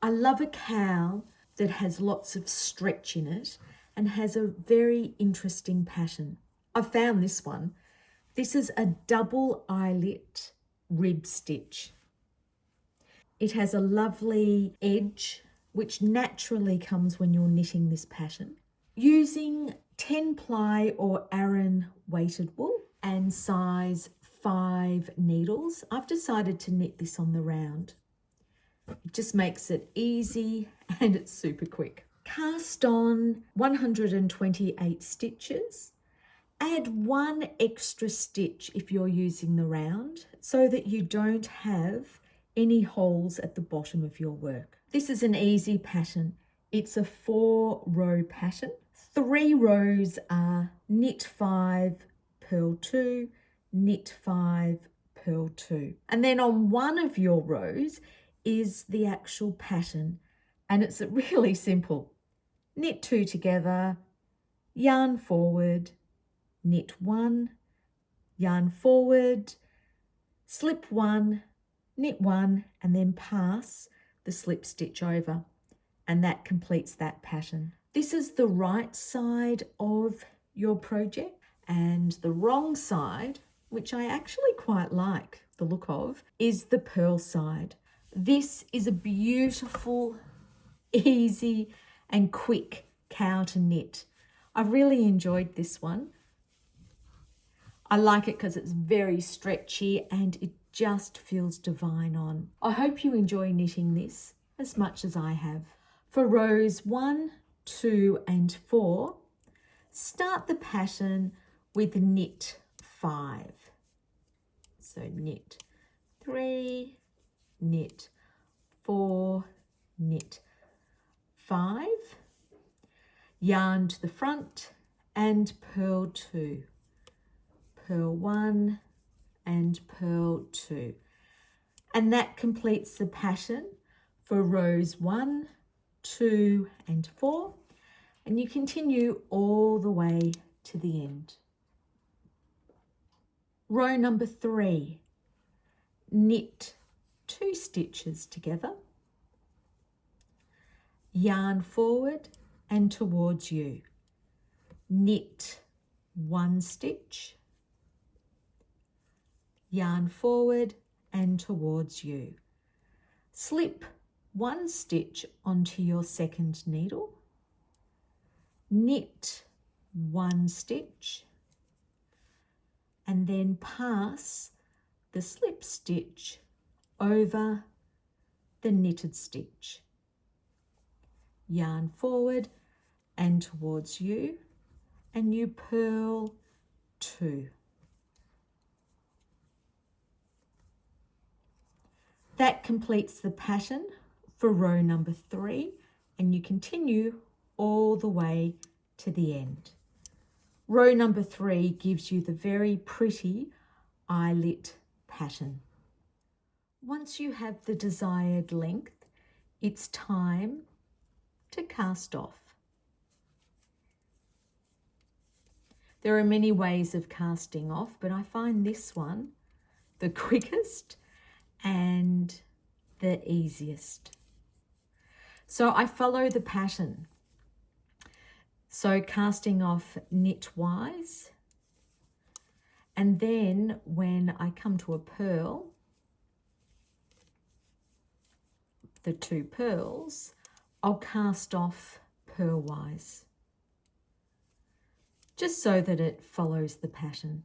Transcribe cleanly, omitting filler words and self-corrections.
I love a cowl that has lots of stretch in it and has a very interesting pattern. I found this one. This is a double eyelet rib stitch. It has a lovely edge, which naturally comes when you're knitting this pattern. Using 10 ply or Aran weighted wool and size 5 needles, I've decided to knit this on the round. It just makes it easy and it's super quick. Cast on 128 stitches. Add 1 extra stitch if you're using the round so that you don't have any holes at the bottom of your work. This is an easy pattern. It's a 4-row pattern. 3 rows are knit 5, purl 2, knit 5, purl 2. And then on one of your rows is the actual pattern, and it's really simple. Knit 2 together, yarn forward, knit 1, yarn forward, slip 1, knit 1, and then pass the slip stitch over, and that completes that pattern. This is the right side of your project, and the wrong side, which I actually quite like the look of, is the purl side. This is a beautiful, easy and quick cowl to knit. I've really enjoyed this one. I like it because it's very stretchy and it just feels divine on. I hope you enjoy knitting this as much as I have. For rows 1, 2 and 4, start the pattern with knit 5. So knit 3, knit 4, knit 5, yarn to the front and purl 2, purl 1 and purl 2, and that completes the pattern for rows 1, 2 and 4, and you continue all the way to the end. Row number 3, knit 2 stitches together, yarn forward and towards you, knit 1 stitch, yarn forward and towards you, slip 1 stitch onto your second needle, knit 1 stitch, and then pass the slip stitch over the knitted stitch, yarn forward and towards you, and you purl 2. That completes the pattern for row number 3, and you continue all the way to the end. Row number 3 gives you the very pretty eyelet pattern. Once you have the desired length, it's time to cast off. There are many ways of casting off, but I find this one the quickest and the easiest. So I follow the pattern. So casting off knitwise, and then when I come to a purl, the 2 purls, I'll cast off purlwise, just so that it follows the pattern.